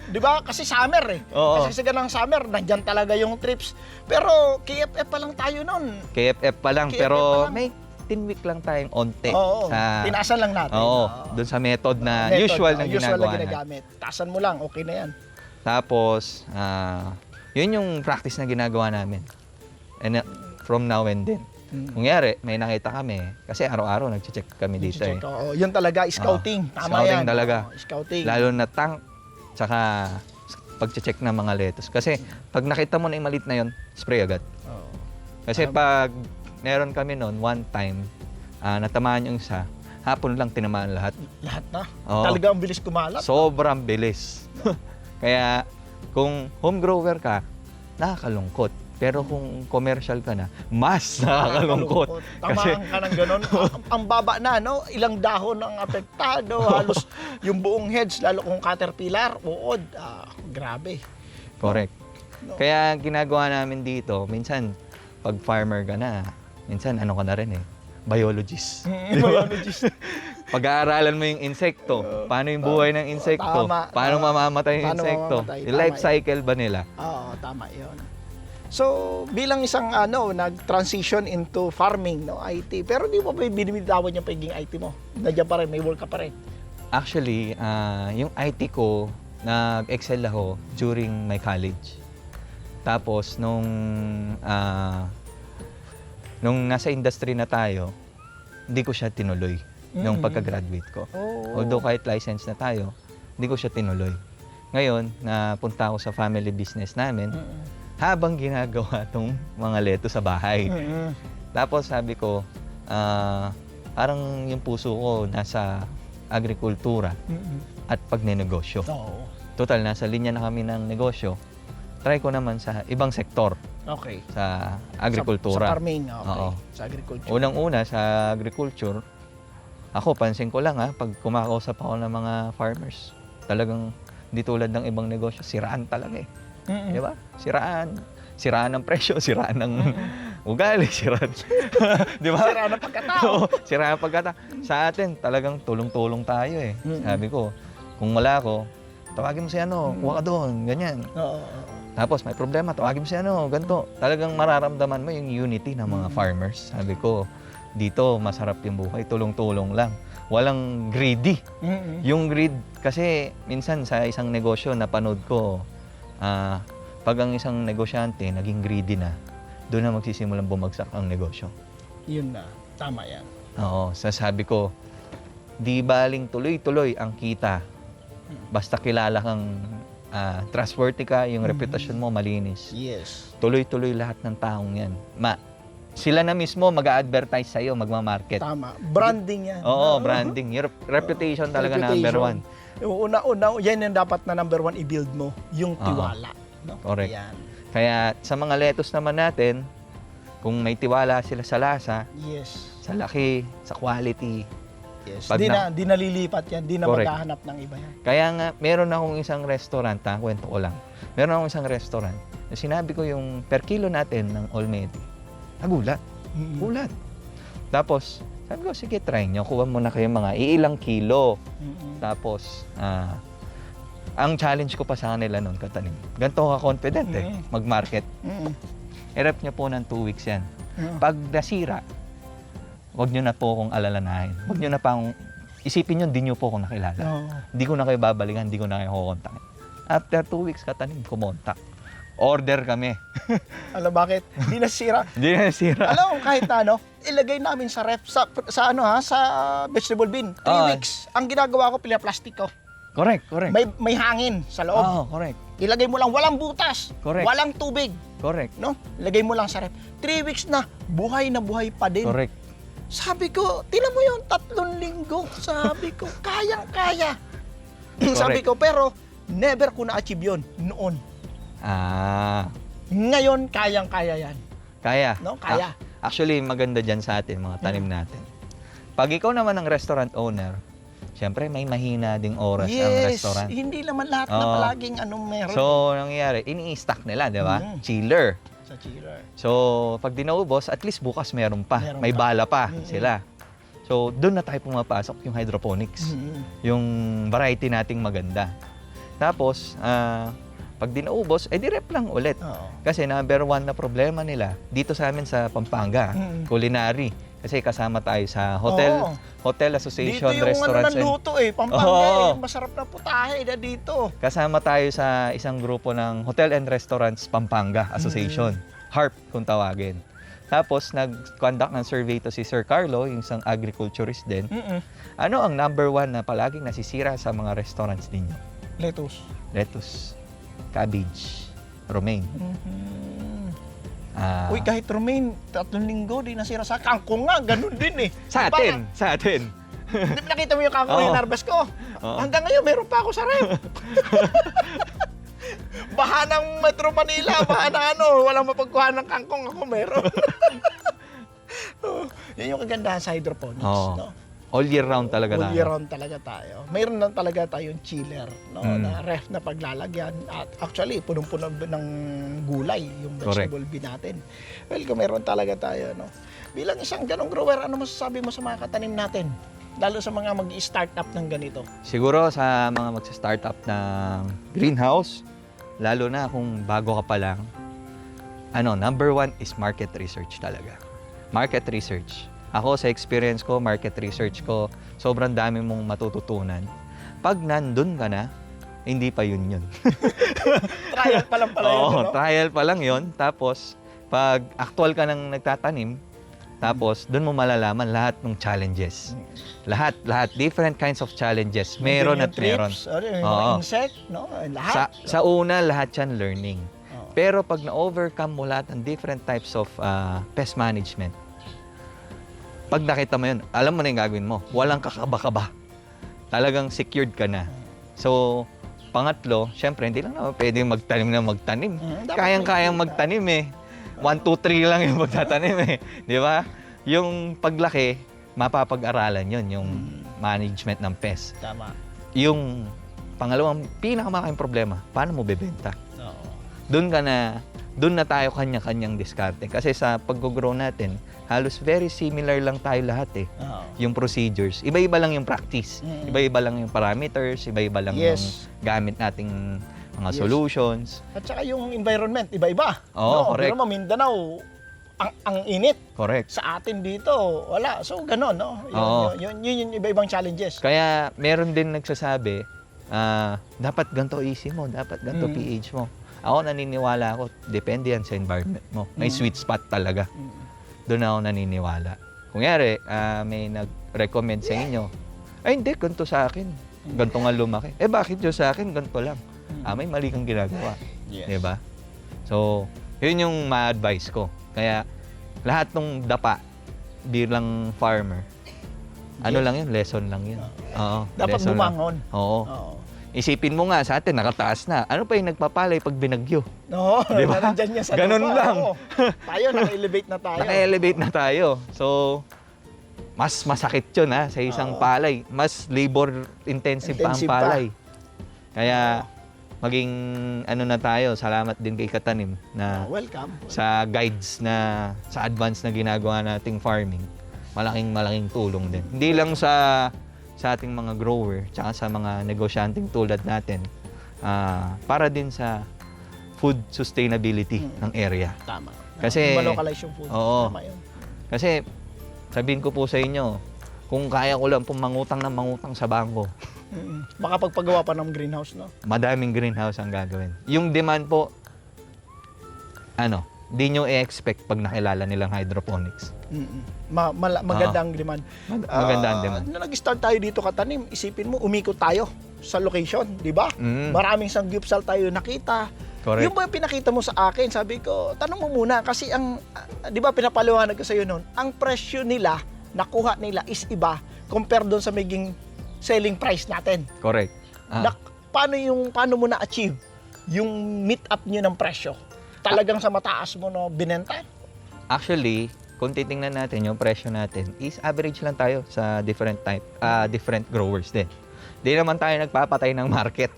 di ba? Kasi summer eh. Oo. Kasi sa ganang summer, nandyan talaga yung trips. Pero KFF pa lang tayo nun. KFF pa lang, KFF pero pa lang. may 10 week lang tayong onte. Oo, sa, tinasan lang natin. Oo, doon sa method na usual na ginagawa na. ginagamit. Tasan mo lang, okay na yan. Tapos, yun yung practice na ginagawa namin. And from now and then. Kungyari, may nakita kami, kasi araw-araw nag-check kami dito eh. Oo, yun talaga, scouting. Tama Scouting yan. talaga. Oo, scouting. Lalo na tank, tsaka pag-check ng mga lettuce. Kasi pag nakita mo na yung malit na yun, spray agad. Oo. Kasi pag meron kami noon, one time, natamaan yung isa, hapon lang tinamaan lahat. Lahat na. Oo. Talaga ang bilis kumalat. Sobrang bilis. Kaya kung home grower ka, nakakalungkot. Pero kung commercial ka na, mas nakakalungkot. Tamaan ka ng ganun. Ang baba na, no? Ilang dahon ang apektado. Halos yung buong heads, lalo kung caterpillar, uod. Grabe. Correct. No. Kaya ginagawa namin dito, minsan, pag farmer ka na, minsan ano ka na rin eh, biologist. Biologist. Pag-aaralan mo yung insekto, paano yung buhay ng insekto, Tama. paano mamamatay yung Paano insekto, mamamatay, yung life tama cycle ba nila. Oo, tama 'yon. So, bilang isang nag-transition into farming, no, IT. Pero di mo ba binibitawan yung pagiging IT mo? Nandiyan pa rin, may work ka pa rin. Actually, yung IT ko, nag-excel ako during my college. Tapos, nung nasa industry na tayo, hindi ko siya tinuloy nung pagka-graduate ko. Oh. Although kahit license na tayo, hindi ko siya tinuloy. Ngayon, napunta ako sa family business namin, habang ginagawa tong mga leto sa bahay. Tapos sabi ko, parang yung puso ko nasa agrikultura at pagnenegosyo. Oo. Total, nasa linya na kami ng negosyo. Try ko naman sa ibang sektor, Okay. sa agrikultura. Sa farming, okay. Oo. Sa agriculture. Unang-una sa agriculture, ako pansin ko lang pag kumakausap ako ng mga farmers, talagang di tulad ng ibang negosyo, siraan talaga eh. Di ba? Siraan. Siraan ng presyo, siraan ng ugali, siraan. Di ba? Sira ng pagkatao. Oo, siraan ng pagkatao. Sa atin, talagang tulong-tulong tayo eh. Sabi ko, kung wala ako, tawagin mo si kuha ka doon, ganyan. Oo. Tapos may problema, tawagin mo si ganito. Talagang mararamdaman mo yung unity ng mga farmers. Sabi ko, dito masarap yung buhay, tulong-tulong lang. Walang greedy. Yung greed, kasi minsan sa isang negosyo, napanood ko, pag ang isang negosyante naging greedy na, doon na magsisimulang bumagsak ang negosyo. Yun na. Tama yan. Oo, sasabi ko, di baling tuloy-tuloy ang kita. Basta kilala kang trustworthy ka, yung reputasyon mo malinis. Yes. Tuloy-tuloy lahat ng taong yan. Sila na mismo mag-a-advertise sa'yo, magmamarket. Tama. Branding yan. Oo, branding. Yung reputation talaga number one. Yung una, yan yung dapat na number one i-build mo. Yung tiwala. No? Correct. Yan. Kaya sa mga lettuce naman natin, kung may tiwala sila sa lasa, Yes. sa laki, sa quality. Yes. Pag Di na lilipat yan. Di na Correct. maghahanap ng iba yan. Kaya nga, meron akong isang restaurant, kwento ko lang. Meron akong isang restaurant, na sinabi ko yung per kilo natin ng Olmedi. Nagulat. Gulat. Tapos, sabi ko, sige, try nyo. Kuha muna kayo mga iilang kilo. Tapos, ang challenge ko pa sa kanila noon, katanim. Ganito ka confident mag-market. I-rep nyo po ng 2 weeks yan. Pag nasira, huwag nyo na po akong alalanahin. Huwag nyo na pang isipin nyo, hindi nyo po ako nakilala. Hindi ko na kayo babalikan, hindi ko na kayo kukontakin. After 2 weeks katanim, kumontak. Order kami. Alam bakit? Hindi nasira. Hindi na nasira. Alam mo, kahit ilagay namin sa ref, sa vegetable bin. 3 weeks. Ang ginagawa ko, plastic ko. Correct. May hangin sa loob. Oo, correct. Ilagay mo lang, walang butas. Correct. Walang tubig. Correct. No? Ilagay mo lang sa ref. 3 weeks na buhay pa din. Correct. Sabi ko, tinan mo yun, 3 linggo. Sabi ko, kayang-kaya. Sabi ko, pero never ko na-achieve yun noon. Ngayon, kayang-kaya yan. Kaya. No? Kaya. Actually, maganda dyan sa atin, mga tanim natin. Pag ikaw naman ang restaurant owner, siyempre may mahina ding oras ang restaurant. Hindi naman lahat na palaging meron. So, nangyayari, ini-stack nila, di ba? Chiller. Sa chiller. So, pag dinaubos, at least bukas meron pa. Meron may pa. bala pa sila. So, doon na tayo pumapasok yung hydroponics. Yung variety nating maganda. Tapos, pag dinaubos, di-rep lang ulit. Kasi number 1 na problema nila, dito sa amin sa Pampanga, culinary. Kasi kasama tayo sa Hotel Association dito yung Restaurants. ng luto Pampanga, yung masarap na putahe dito. Kasama tayo sa isang grupo ng Hotel and Restaurants Pampanga Association. HARP kung tawagin. Tapos nag-conduct ng survey to si Sir Carlo, yung isang agriculturist din. Ano ang number 1 na palaging nasisira sa mga restaurants ninyo? Lettuce, cabbage, romaine. Uy, kahit romaine, 3 linggo, di nasira sa kangkong nga, ganun din eh. Sa atin. Nakita mo yung kangkong yung harvest ko? Hanggang ngayon, meron pa ako sa ref. Baha ng Metro Manila, baha na walang mapagkuha ng kangkong, ako meron. Yan yung kagandahan sa hydroponics. No? All year round talaga all tayo. year round talaga tayo. Mayroon lang talaga tayong chiller, no, na ref na paglalagyan. At actually, punong-puno ng gulay yung vegetable bin natin. Well, kung meron talaga tayo, no. Bilang isang ganong grower, ano masasabi mo sa mga katanim natin? Lalo sa mga mag-i-start up ng ganito. Siguro sa mga magsa-start up ng greenhouse, lalo na kung bago ka pa lang, number one is market research talaga. Market research. Ako sa experience ko, market research ko, sobrang dami mong matututunan. Pag nandun ka na, hindi pa yun. Trial pa lang pala yun, Oo, no? trial pa lang yun. Tapos, pag actual ka nang nagtatanim, tapos doon mo malalaman lahat ng challenges. Lahat, different kinds of challenges. Meron at meron. Trips, yung Oo. mga insect, no? Lahat. Sa una, lahat yan learning. Oo. Pero pag na-overcome mo lahat ng different types of pest management, pag nakita mo yun, alam mo na yung gagawin mo. Walang kakaba-kaba. Talagang secured ka na. So, pangatlo, syempre, hindi lang naman pwedeng magtanim. Dapat Kayang-kayang may kita. magtanim eh. 1, 2, 3 lang yung magtatanim eh. Di ba? Yung paglaki, mapapag-aralan yun, yung management ng pest. Tama. Yung pangalawang pinakamalaking problema, paano mo bebenta? Oo. Doon na tayo kanya-kanyang diskarte. Kasi sa pag-grow natin, halos very similar lang tayo lahat eh. Oo. Yung procedures. Iba-iba lang yung practice. Mm. Iba-iba lang yung parameters. Iba-iba lang Yes. yung gamit nating mga Yes. solutions. At saka yung environment, iba-iba. Oo, correct. Pero Mindanao, ang init. Correct. Sa atin dito, wala. So, ganon, no? Oo. Yun yung iba-ibang challenges. Kaya meron din nagsasabi, dapat ganito easy mo, dapat ganito Mm. pH mo. Ako naniniwala ako, depende yan sa environment mo. May sweet spot talaga. Doon ako naniniwala. Kung yari, may nag-recommend sa inyo, ay hindi, ganito sa akin. Ganito nga lumaki. Bakit yun sa akin? Ganito lang. May mali kang ginagawa. Yes. Diba? So, yun yung ma-advise ko. Kaya, lahat ng dapa bilang farmer, ano Yes. lang yun? Lesson lang yun. Oo, Dapat lesson lang. bumangon. Oo. Oo. Isipin mo nga sa atin, nakataas na. Ano pa yung nagpapalay pag binagyo? No, Diba? nandyan yan sa Ganun lupa. lang. Oo. Tayo, naka-elevate na tayo. Naka-elevate na tayo. So, mas masakit yun sa isang Oo. palay. Mas labor-intensive pa ang Intensive pa. palay. Kaya, maging na tayo, salamat din kay Katanim na Welcome. sa guides na sa advance na ginagawa nating farming. Malaking tulong din. Hindi lang sa ating mga grower, tsaka sa mga negosyanteng tulad natin, para din sa food sustainability ng area. Tama. Kasi- Malocalize yung food. Oo. Tama yun. Kasi, sabihin ko po sa inyo, kung kaya ko lang pong mangutang sa bangko, Baka pagpagawa pa ng greenhouse, no? madaming greenhouse ang gagawin. Yung demand po, di nyo i-expect pag nakilala nilang hydroponics. Maganda ang demand. Maganda ang demand. Nung nag-start tayo dito katanim, isipin mo, umikot tayo sa location, di ba? Maraming sanggupsal tayo nakita. Correct. Yung ba yung pinakita mo sa akin, sabi ko, tanong mo muna, kasi di ba pinapaliwanag ko sa iyo noon, ang presyo nila, nakuha nila is iba compare doon sa maging selling price natin. Correct. Paano mo na-achieve yung meet up nyo ng presyo? Talagang sa mataas mo no binenta? Actually, kung titingnan natin yung presyo natin, is average lang tayo sa different growers din. Di naman tayo nagpapatay ng market.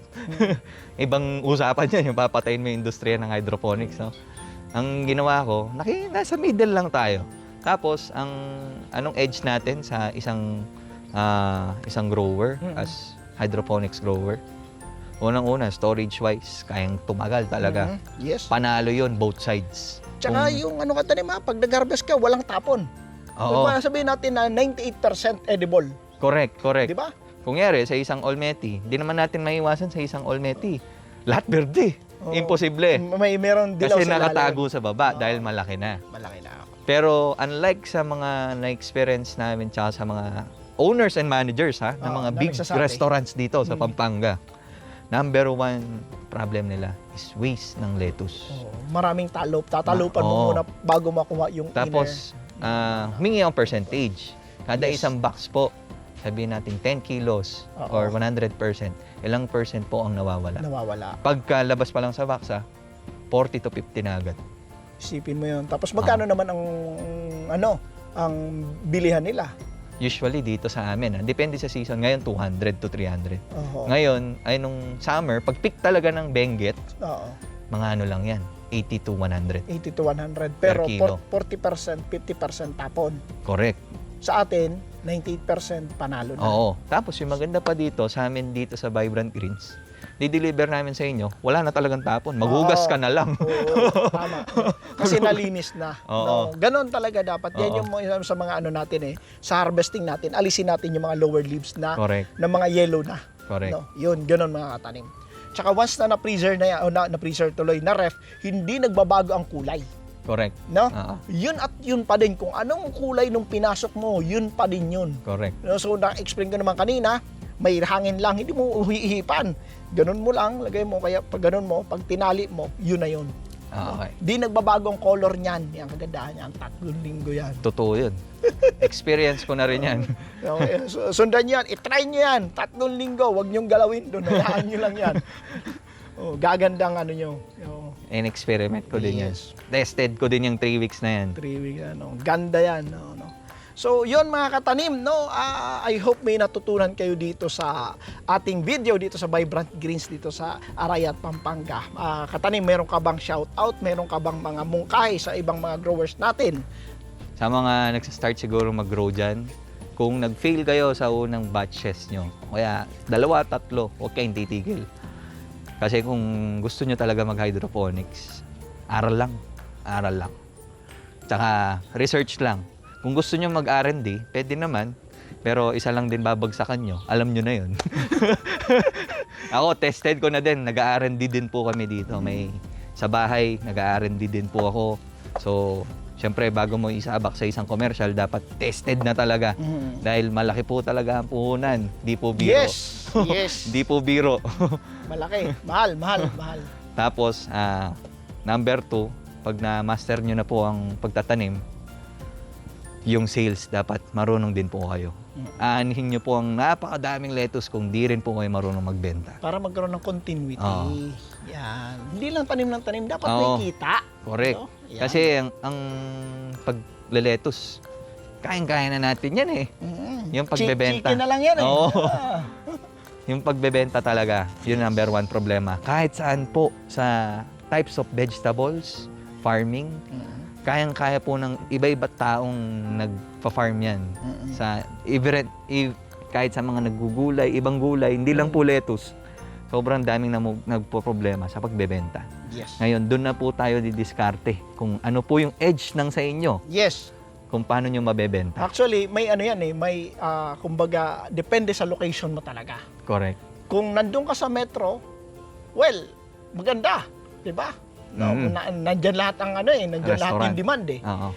Ibang usapan yan, yung papatayin mo yung industriya ng hydroponics. No? Ang ginawa ko, nasa middle lang tayo. Tapos, anong edge natin sa isang grower as hydroponics grower? Unang-una, storage-wise, kayang tumagal talaga. Yes. Panalo yun, both sides. Tsaka yung katanim pag nag-harvest ka, walang tapon. Oo. Diba, sabihin natin na 98% edible. Correct. Di ba? Kung yari, sa isang olmeti, hindi naman natin maiwasan sa isang olmeti. Lahat berde. Oo. Imposible. Meron dilaw Kasi sa nakatago ilalim. sa baba dahil malaki na. Malaki na ako. Pero unlike sa mga na-experience namin tsaka sa mga owners and managers ng mga na big nagsasabi. restaurants dito sa Pampanga, number one problem nila is waste ng lettuce. Maraming tatalupan mo Oo. muna bago makuha yung Tapos, humingi ang percentage. Kada Yes. isang box po, sabihin natin 10 kilos Oo. or 100%, ilang percent po ang nawawala. nawawala. Pagkalabas pa lang sa box, 40 to 50 na agad. Isipin mo yun. Tapos magkano naman ang bilihan nila? usually dito sa amin, depende sa season, ngayon 200 to 300. Oo. Ngayon, ay nung summer, pag peak talaga ng Benguet, Oo. mga ano lang yan, 80 to 100. 80 to 100. Pero Per kilo. 40%, 50% tapon. Correct. Sa atin, 98% panalo na. Oo. Tapos yung maganda pa dito, sa amin dito sa Vibrant Greens, di-deliver namin sa inyo, wala na talagang tapon. Maghugas ka na lang. Oo, tama. Kasi nalinis na. Oo. No? Ganon talaga dapat. Yan Oo. yung mga sa mga ano natin sa harvesting natin, alisin natin yung mga lower leaves na Correct. mga yellow na. Correct. No? Yun, ganon mga katanim. Tsaka once na na-freezer na yan, o na-freezer tuloy, na-ref, hindi nagbabago ang kulay. Correct. No? Oo. Yun at yun pa din. Kung anong kulay nung pinasok mo, yun pa din yun. Correct. No? So, na-explain ko naman kanina, may hangin lang, hindi mo uhihipan. Ganun mo lang, lagay mo, kaya pag ganun mo, pag tinali mo, yun na yun. Okay. Di nagbabago ang color niyan. Yan, kagandahan yan. 3 linggo yan. Totoo yun. Experience ko na rin yan. Okay, sundan yan. I-try nyo yan. 3 linggo. Huwag nyong galawin doon. Hayaan nyo lang yan. Gagandang ano nyo. In-experiment ko din yan. Yes. Tested ko din yung 3 weeks na yan. 3 weeks. Ganda yan. No. So, yun mga katanim, no? I hope may natutunan kayo dito sa ating video dito sa Vibrant Greens dito sa Arayat, Pampanga. Katanim, meron ka bang shoutout? Meron ka bang mga mungkahi sa ibang mga growers natin? Sa mga nagsastart siguro mag-grow dyan, kung nag-fail kayo sa unang batches nyo, kaya 2, 3, huwag kayong titigil. Kasi kung gusto nyo talaga mag-hydroponics, aral lang. Aral lang. Tsaka research lang. Kung gusto nyo mag-R&D, pwede naman. Pero isa lang din babagsakan nyo. Alam nyo na yun. Ako, tested ko na din. Nag-R&D din po kami dito. May sa bahay, nag-R&D din po ako. So, syempre, bago mo isabak sa isang commercial, dapat tested na talaga. Dahil malaki po talaga ang puhunan. Di po biro. Yes! Yes! Di po biro. Malaki. Mahal. Tapos, number 2, pag na-master nyo na po ang pagtatanim, yung sales, dapat marunong din po kayo. Aanihin nyo po ang napakadaming lettuce kung di rin po kayo marunong magbenta. Para magkaroon ng continuity. Oo. Yan. Hindi lang tanim ng tanim, dapat Oo. may kita. Correct. No? Yan. Kasi ang pagleletus, kayang-kaya na natin yan eh. Yung pagbebenta. Chicken na lang yan eh. Oo. Yung pagbebenta talaga, yun number 1 problema. Kahit saan po sa types of vegetables, farming, kayang-kaya po ng iba-iba taong nagpa-farm yan. Sa kahit sa mga naggugulay, ibang gulay, hindi lang po lettuce. Sobrang daming nagpo-problema sa pagbebenta. Yes. Ngayon, doon na po tayo didiskarte kung ano po yung edge ng sa inyo, Yes. kung paano nyo mabebenta. Actually, may ano yan may kumbaga, depende sa location mo talaga. Correct. Kung nandun ka sa metro, well, maganda. Diba? No, nandyan lahat ang nandyan lahat Restaurant. yung demand eh. Oo.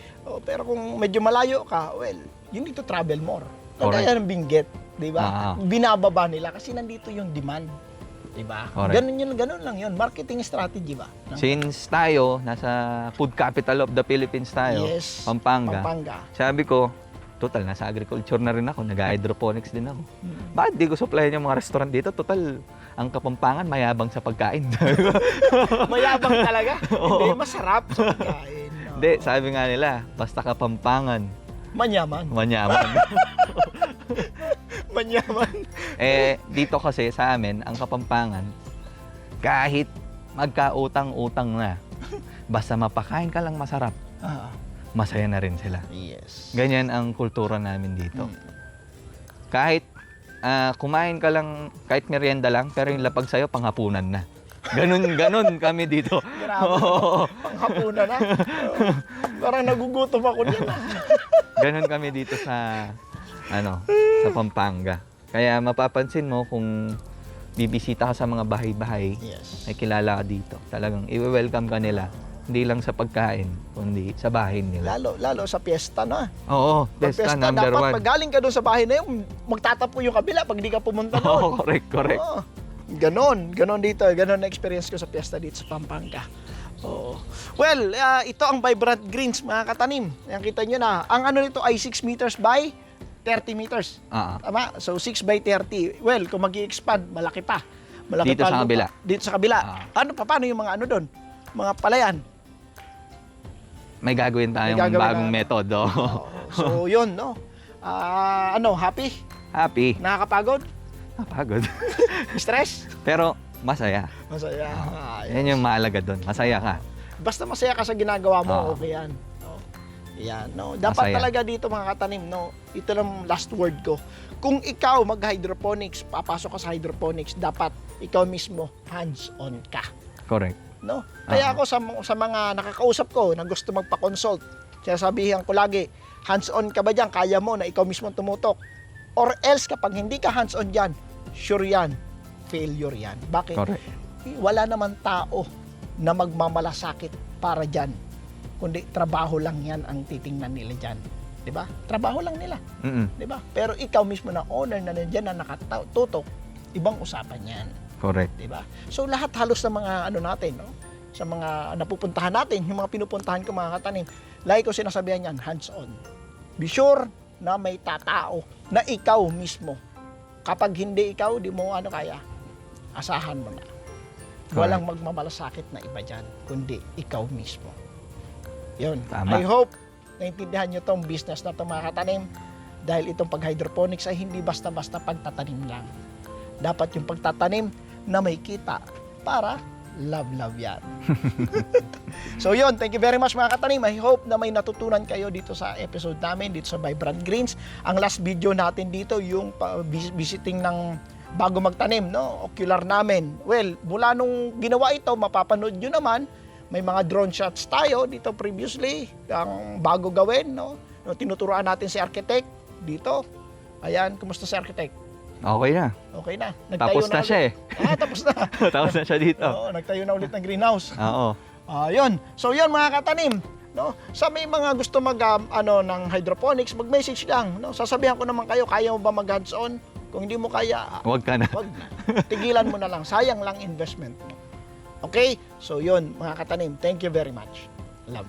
Pero kung medyo malayo ka, well, you need to travel more. Correct. Kagaya ng Benguet, di ba? Binababa nila kasi nandito yung demand. Di ba? Correct. Ganun lang yun. Marketing strategy ba? No? Since tayo, nasa food capital of the Philippines tayo, Yes. Pampanga, sabi ko, total, nasa agriculture na rin ako, nag-hydroponics din ako. Bakit di ko supplyan yung mga restaurant dito? Total, ang Kapampangan mayabang sa pagkain. Mayabang talaga. Hindi, masarap sa pagkain. No? Hindi, sabi nga nila, basta Kapampangan, Manyaman. manyaman. Manyaman. Dito kasi sa amin, ang Kapampangan, kahit magkautang-utang na, basta mapakain ka lang masarap, masaya na rin sila. Yes. Ganyan ang kultura namin dito. Kahit kumain ka lang, kahit merienda lang, pero yung lapag sa'yo, panghapunan na. Ganon kami dito. Grabe. Panghapunan na. Parang nagugutom ako din. Ganon kami dito sa Pampanga. Kaya mapapansin mo kung bibisita ka sa mga bahay-bahay, Yes. ay kilala ka dito. Talagang i-welcome ka nila. Hindi lang sa pagkain, kundi sa bahay nila. Lalo sa piyesta na. Oo, Pag pesta piyesta, number dapat 1. pag galing ka doon sa bahay na yun, magtatapo yung kabila pag di ka pumunta doon. Oo, correct. Oo. Ganon dito. Ganon na experience ko sa piyesta dito sa Pampanga. Oo. Well, ito ang Vibrant Greens, mga katanim. Yan, kita nyo na. Ang ano nito ay 6 meters by 30 meters. Tama? So, 6 by 30. Well, kung mag-i-expand, malaki pa. Malaki Dito pa sa kabila. Dito sa kabila. Paano yung mga doon? Mga palayan. May gagawin tayong bagong metodo. So, yun, no? Happy? Happy. Nakakapagod? Napagod. Stress? Pero masaya. Masaya. Yan yung mahalaga doon. Masaya ka. Basta masaya ka sa ginagawa mo, Oo. okay yan. No? Yan, no. Dapat Masaya. talaga dito mga katanim, no. Ito lang last word ko. Kung ikaw mag-hydroponics, papasok ka sa hydroponics, dapat ikaw mismo hands-on ka, Correct. no. Kaya ako sa mga nakakausap ko na gusto magpa-consult, sinasabihan ko lagi, hands-on ka ba diyan? Kaya mo na ikaw mismo tumutok? Or else kapag hindi ka hands-on diyan, sure yan, failure yan. Bakit? Correct. Wala naman tao na magmamalasakit para dyan. Kundi trabaho lang yan ang titingnan nila dyan. Diba? Trabaho lang nila. Diba? Pero ikaw mismo na owner na nandiyan na nakatutok, ibang usapan yan. Correct. Diba? So lahat halos ng mga natin, no? Sa mga napupuntahan natin, yung mga pinupuntahan ko mga katanim, lagi ko sinasabihan yan, hands-on. Be sure na may tatao na ikaw mismo. Kapag hindi ikaw, di mo kaya, asahan mo na. Walang magmamalasakit na iba dyan, kundi ikaw mismo. Yun. Tama. I hope naintindihan nyo tong business na itong mga katanim dahil itong pag-hydroponics ay hindi basta-basta pagtatanim lang. Dapat yung pagtatanim na may kita para love yan. So yun, thank you very much mga katanim. I hope na may natutunan kayo dito sa episode namin, dito sa Vibrant Greens. Ang last video natin dito, yung visiting ng bago magtanim, no? Ocular namin. Well, mula nung ginawa ito, mapapanood nyo naman, may mga drone shots tayo dito previously, ang bago gawin, no? Tinuturuan natin si architect dito. Ayan, kumusta si architect? Okay na. Okay na. Tapos na siya eh. Tapos na. Tapos na siya dito. Oo, nagtayo na ulit ng greenhouse. Oo. Yun. So yun mga katanim, no? Sa may mga gusto ng hydroponics, mag-message lang, no? Sasabihan ko naman kayo, kaya mo ba mag-hands-on? Kung hindi mo kaya, Huwag ka na. wag na. Tigilan mo na lang. Sayang lang investment mo. Okay? So yun, mga katanim. Thank you very much. Love.